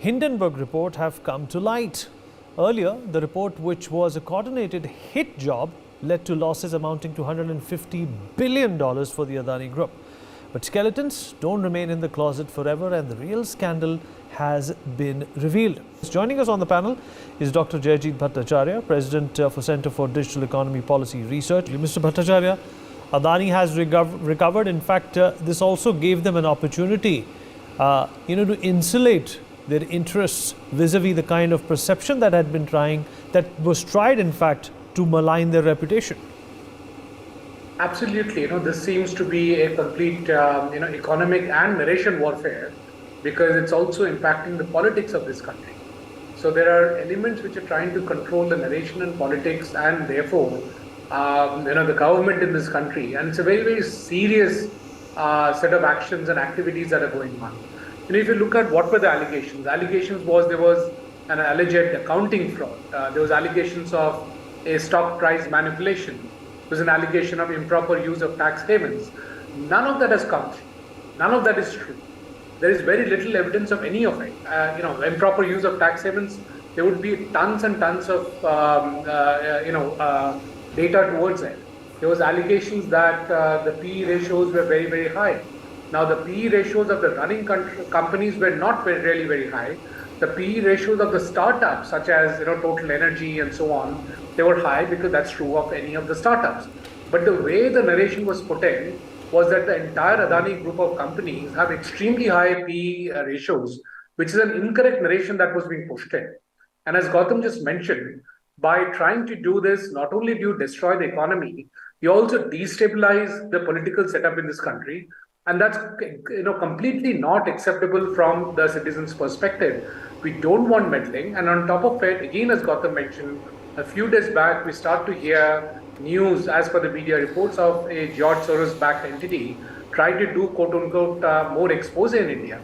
Hindenburg report have come to light. Earlier, the report, which was a coordinated hit job, led to losses amounting to $150 billion for the Adani Group. But skeletons don't remain in the closet forever, and the real scandal has been revealed. Joining us on the panel is Dr. Jaijit Bhattacharya, President for Center for Digital Economy Policy Research. Mr. Bhattacharya, Adani has recovered. In fact, this also gave them an opportunity, to insulate their interests vis-a-vis the kind of perception that was tried, in fact, to malign their reputation. Absolutely. This seems to be a complete, economic and narration warfare, because it's also impacting the politics of this country. So there are elements which are trying to control the narration and politics, and therefore, the government in this country. And it's a very, very serious set of actions and activities that are going on. If you look at what were the allegations was there was an alleged accounting fraud. There was allegations of a stock price manipulation. There was an allegation of improper use of tax havens. None of that has come through. None of that is true. There is very little evidence of any of it. Improper use of tax havens, there would be tons and tons of, data towards it. There was allegations that the PE ratios were very, very high. Now, the PE ratios of the running companies were not really very high. The PE ratios of the startups, such as Total Energy and so on, they were high, because that's true of any of the startups. But the way the narration was put in was that the entire Adani group of companies have extremely high PE ratios, which is an incorrect narration that was being pushed in. And as Gautam just mentioned, by trying to do this, not only do you destroy the economy, you also destabilize the political setup in this country. And that's completely not acceptable from the citizens' perspective. We don't want meddling. And on top of it, again, as Gautam mentioned, a few days back, we start to hear news, as per the media reports, of a George Soros-backed entity trying to do, quote-unquote, more expose in India.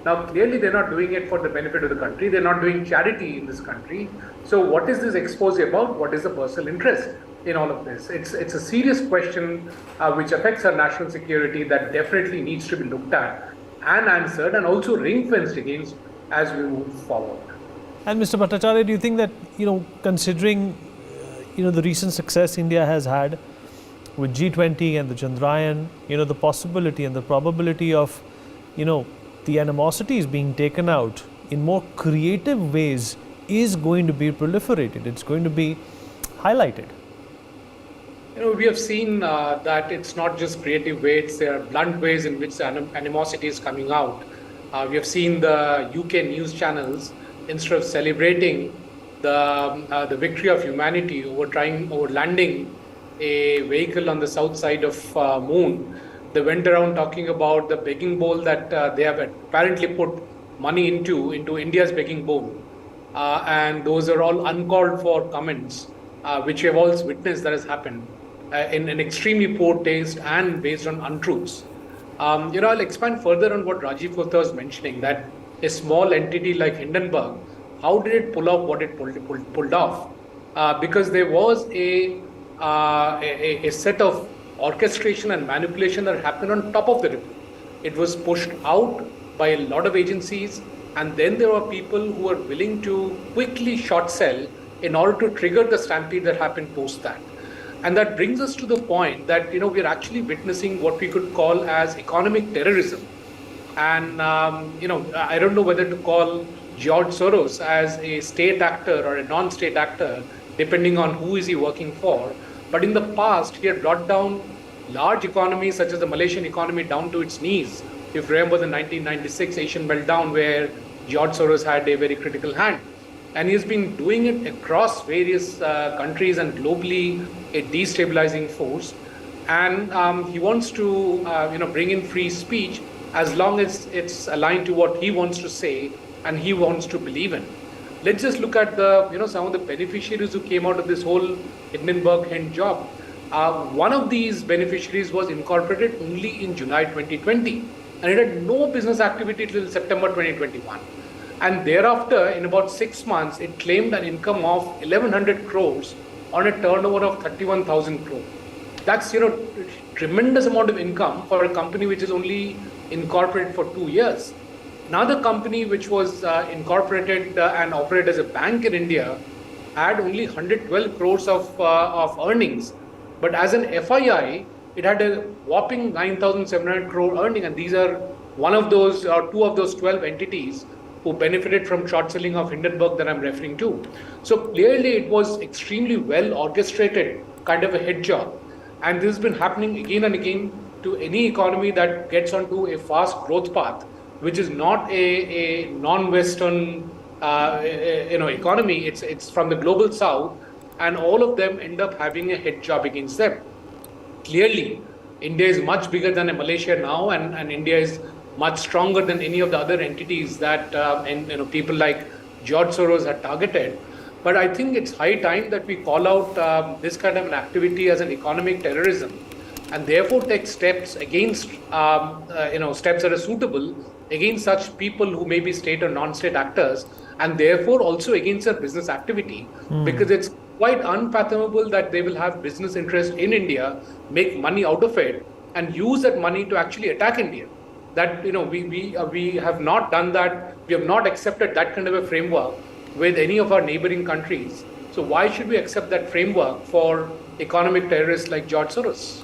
Now, clearly, they're not doing it for the benefit of the country. They're not doing charity in this country. So what is this expose about? What is the personal interest in all of this? It's a serious question which affects our national security, that definitely needs to be looked at and answered, and also ring-fenced against as we move forward. And Mr. Bhattacharya, do you think that, considering, the recent success India has had with G20 and the Chandrayaan, the possibility and the probability of, the animosities being taken out in more creative ways is going to be proliferated, it's going to be highlighted? We have seen that it's not just creative ways, there are blunt ways in which the animosity is coming out. We have seen the UK news channels, instead of celebrating the victory of humanity over landing a vehicle on the south side of moon, they went around talking about the begging bowl that they have apparently put money into India's begging bowl. And those are all uncalled for comments, which we have all witnessed that has happened in an extremely poor taste and based on untruths. I'll expand further on what Rajeev Gupta was mentioning, that a small entity like Hindenburg, how did it pull off what it pulled off? Because there was a set of orchestration and manipulation that happened on top of the report. It was pushed out by a lot of agencies, and then there were people who were willing to quickly short sell in order to trigger the stampede that happened post that. And that brings us to the point that, we're actually witnessing what we could call as economic terrorism. And, I don't know whether to call George Soros as a state actor or a non-state actor, depending on who is he working for. But in the past, he had brought down large economies, such as the Malaysian economy, down to its knees. If you remember the 1996 Asian meltdown, where George Soros had a very critical hand. And he's been doing it across various countries and globally, a destabilizing force. And he wants to, bring in free speech as long as it's aligned to what he wants to say and he wants to believe in. Let's just look at some of the beneficiaries who came out of this whole Hindenburg Hint job. One of these beneficiaries was incorporated only in July 2020, and it had no business activity till September 2021. And thereafter, in about 6 months, it claimed an income of 1,100 crores on a turnover of 31,000 crores. That's, tremendous amount of income for a company which is only incorporated for 2 years. Another company which was incorporated and operated as a bank in India had only 112 crores of earnings. But as an FII, it had a whopping 9,700 crore earning. And these are one of those, or two of those 12 entities who benefited from short selling of Hindenburg that I'm referring to. So clearly, it was extremely well orchestrated kind of a head job. And this has been happening again and again to any economy that gets onto a fast growth path, which is not a non-Western economy. It's from the global south, and all of them end up having a head job against them. Clearly, India is much bigger than Malaysia now, and India is much stronger than any of the other entities that people like George Soros had targeted. But I think it's high time that we call out this kind of an activity as an economic terrorism, and therefore take steps against steps that are suitable against such people who may be state or non-state actors, and therefore also against their business activity, because it's quite unfathomable that they will have business interest in India, make money out of it, and use that money to actually attack India. That we have not done that. We have not accepted that kind of a framework with any of our neighboring countries. So why should we accept that framework for economic terrorists like George Soros?